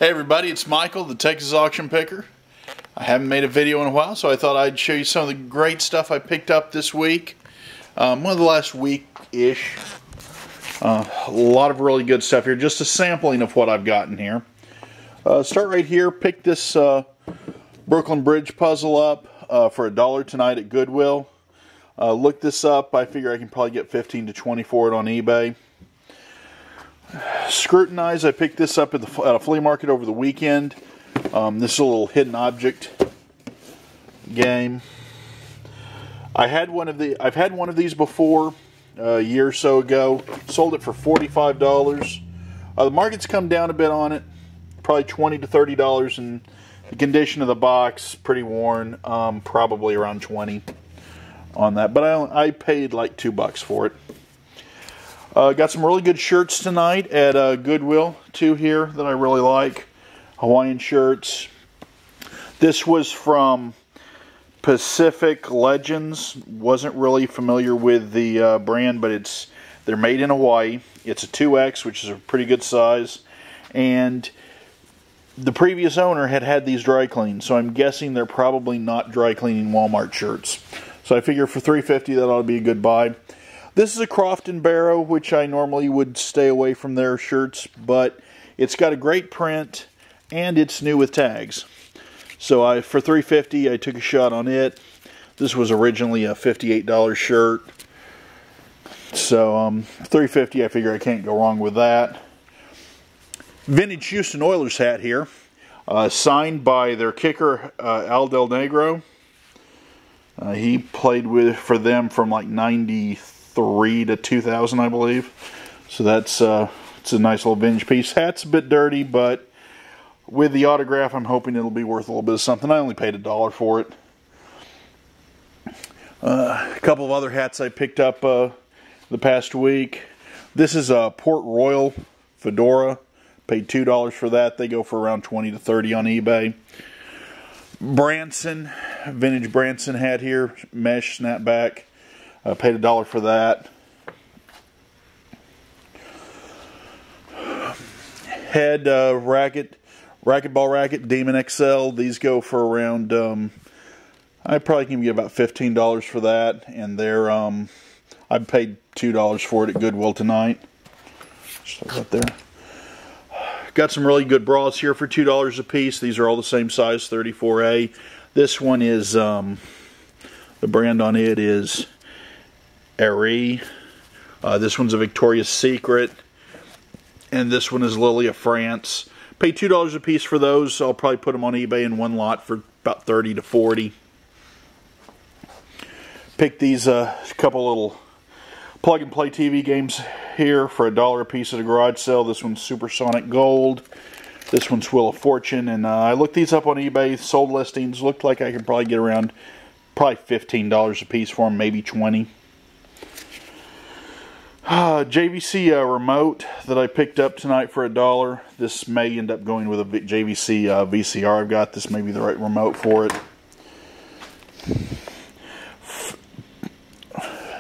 Hey everybody, it's Michael, the Texas Auction Picker. I haven't made a video in a while, so I thought I'd show you some of the great stuff I picked up this week. One of the last week-ish. A lot of really good stuff here. Just a sampling of what I've gotten here. Start right here. Pick this Brooklyn Bridge puzzle up for $1 tonight at Goodwill. Look this up. I figure I can probably get 15 to 20 for it on eBay. Scrutinize. I picked this up at a flea market over the weekend. This is a little hidden object game. I've had one of these before a year or so ago. Sold it for $45. The market's come down a bit on it, probably $20 to $30, and the condition of the box pretty worn. Probably around $20 on that, but I paid like $2 for it. Got some really good shirts tonight at Goodwill, too, here that I really like. Hawaiian shirts. This was from Pacific Legends. Wasn't really familiar with the brand, but they're made in Hawaii. It's a 2X, which is a pretty good size. And the previous owner had these dry cleaned, so I'm guessing they're probably not dry cleaning Walmart shirts. So I figure for $3.50 that ought to be a good buy. This is a Croft & Barrow, which I normally would stay away from their shirts, but it's got a great print and it's new with tags. So for $3.50 I took a shot on it. This was originally a $58 shirt. So $3.50, I figure I can't go wrong with that. Vintage Houston Oilers hat here, signed by their kicker Al Del Negro. He played for them from like 93 to 2000, I believe. So it's a nice little vintage piece. Hat's a bit dirty, but with the autograph, I'm hoping it'll be worth a little bit of something. I only paid $1 for it. A couple of other hats I picked up the past week. This is a Port Royal fedora. Paid $2 for that. They go for around $20 to $30 on eBay. Branson, vintage Branson hat here, mesh snapback. Paid $1 for that. Head racquetball racket, Demon XL. These go for around, I probably can get about $15 for that. And they're, I paid $2 for it at Goodwill tonight. Just right there. Got some really good bras here for $2 a piece. These are all the same size, 34A. This one is, the brand on it is Aerie. This one's a Victoria's Secret. And this one is Lily of France. Paid $2 a piece for those. So I'll probably put them on eBay in one lot for about $30 to $40. Picked these couple little plug-and-play TV games here for $1 a piece at a garage sale. This one's Supersonic Gold. This one's Wheel of Fortune. And I looked these up on eBay. Sold listings. Looked like I could probably get around probably $15 a piece for them, maybe $20. JVC remote that I picked up tonight for $1. This may end up going with a JVC VCR I've got. This may be the right remote for it.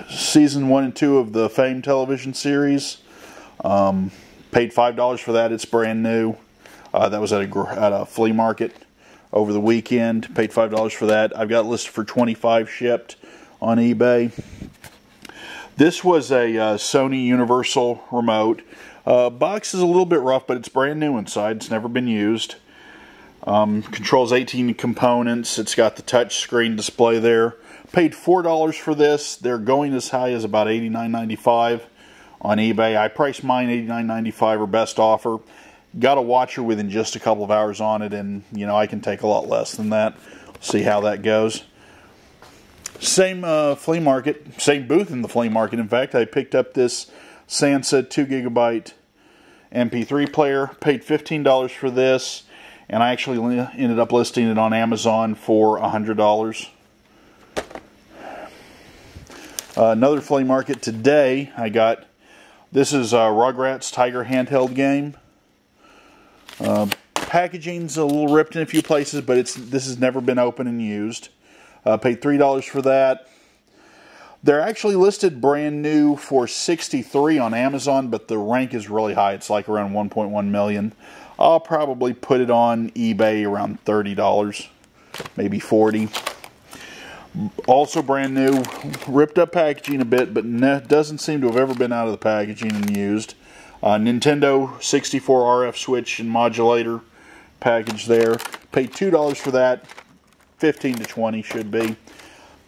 Season 1 and 2 of the Fame television series. Paid $5 for that. It's brand new. That was at a flea market over the weekend. Paid $5 for that. I've got it listed for $25 shipped on eBay. This was a Sony Universal remote. Box is a little bit rough, but it's brand new inside. It's never been used. Controls 18 components. It's got the touch screen display there. Paid $4 for this. They're going as high as about $89.95 on eBay. I priced mine $89.95 or best offer. Got a watcher within just a couple of hours on it, and you know I can take a lot less than that. See how that goes. Same flea market, same booth in the flea market. In fact, I picked up this Sansa 2GB MP3 player. Paid $15 for this, and I actually ended up listing it on Amazon for $100. Another flea market today, I got, this is Rugrats Tiger handheld game. Packaging's a little ripped in a few places, but this has never been opened and used. Paid $3 for that. They're actually listed brand new for $63 on Amazon, but the rank is really high. It's like around 1.1 million. I'll probably put it on eBay around $30, maybe $40. Also brand new, ripped up packaging a bit, but doesn't seem to have ever been out of the packaging and used. Nintendo 64 RF switch and modulator package there. Paid $2 for that. 15 to 20 should be.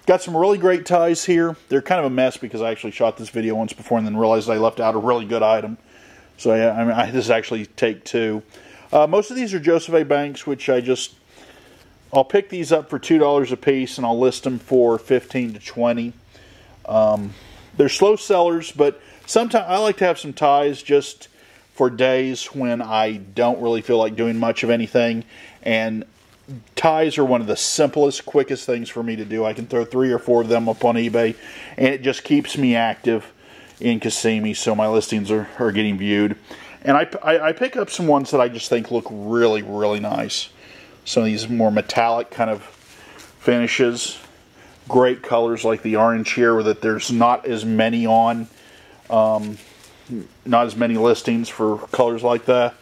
Got some really great ties here. They're kind of a mess because I actually shot this video once before and then realized I left out a really good item. So yeah, this is actually take two. Most of these are Joseph A. Banks, which I'll pick these up for $2 a piece and I'll list them for 15 to 20. They're slow sellers, but sometimes I like to have some ties just for days when I don't really feel like doing much of anything. And ties are one of the simplest, quickest things for me to do. I can throw 3 or 4 of them up on eBay, and it just keeps me active in Kissimmee, so my listings are getting viewed. And I pick up some ones that I just think look really, really nice. Some of these more metallic kind of finishes. Great colors like the orange here that there's not as many on. Not as many listings for colors like that.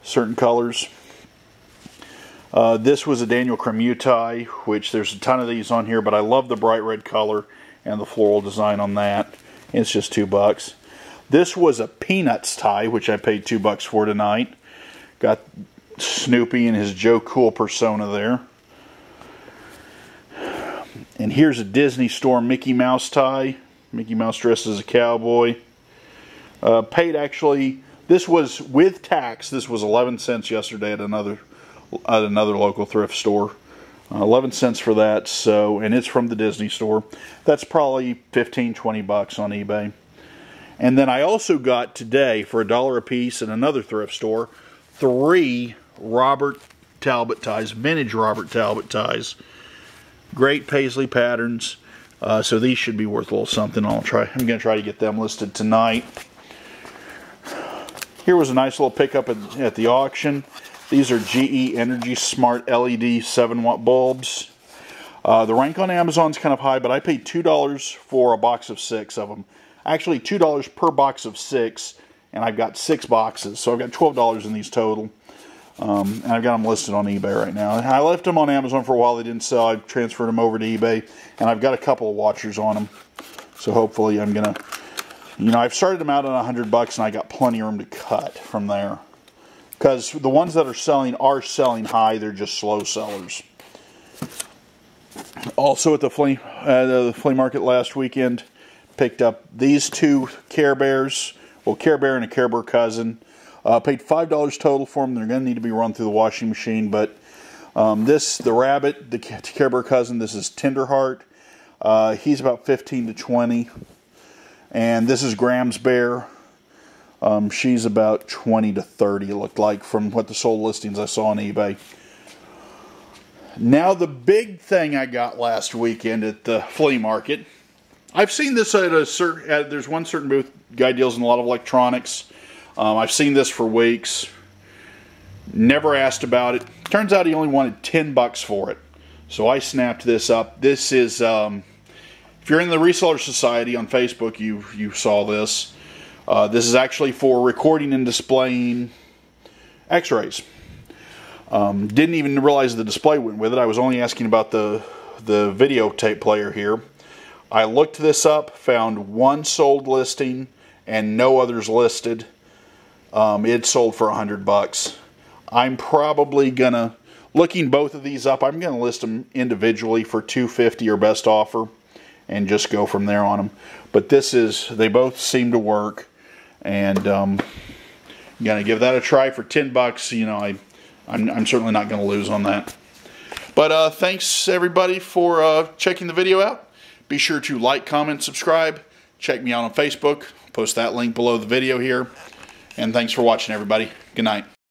Certain colors. This was a Daniel Cremu tie, which there's a ton of these on here, but I love the bright red color and the floral design on that. It's just $2. This was a Peanuts tie, which I paid $2 for tonight. Got Snoopy and his Joe Cool persona there. And here's a Disney Store Mickey Mouse tie. Mickey Mouse dressed as a cowboy. Paid actually, this was with tax, this was 11 cents yesterday at another local thrift store. 11 cents for that, so, and it's from the Disney Store. That's probably 15, 20 bucks on eBay. And then I also got today for $1 a piece at another thrift store 3 Robert Talbot ties, vintage Robert Talbot ties. Great paisley patterns. So these should be worth a little something. I'm going to try to get them listed tonight. Here was a nice little pickup at the auction. These are GE Energy Smart LED 7-watt bulbs. The rank on Amazon's kind of high, but I paid $2 for a box of 6 of them. Actually, $2 per box of 6, and I've got 6 boxes, so I've got $12 in these total. And I've got them listed on eBay right now. I left them on Amazon for a while. They didn't sell. I transferred them over to eBay, and I've got a couple of watchers on them. So hopefully I'm going to, I've started them out at $100, and I got plenty of room to cut from there. Because the ones that are selling high. They're just slow sellers. Also at the flea market last weekend, picked up these 2 Care Bears. Well, Care Bear and a Care Bear cousin. Paid $5 total for them. They're going to need to be run through the washing machine. But the rabbit, the Care Bear cousin, this is Tenderheart. He's about 15 to 20. And this is Graham's Bear. She's about 20 to 30, it looked like, from what the sold listings I saw on eBay. Now, the big thing I got last weekend at the flea market. I've seen this at there's one certain booth, guy deals in a lot of electronics. I've seen this for weeks. Never asked about it. Turns out he only wanted $10 for it. So I snapped this up. This is, if you're in the Reseller Society on Facebook, you saw this. This is actually for recording and displaying X-rays. Didn't even realize the display went with it. I was only asking about the videotape player here. I looked this up, found 1 sold listing and no others listed. It sold for $100. I'm probably gonna, looking both of these up, I'm gonna list them individually for $250 or best offer and just go from there on them. But they both seem to work, and I'm gonna give that a try for $10. I'm certainly not gonna lose on that. But thanks everybody for checking the video out. Be sure to like, comment, subscribe. Check me out on Facebook. Post that link below the video here. And thanks for watching, everybody. Good night.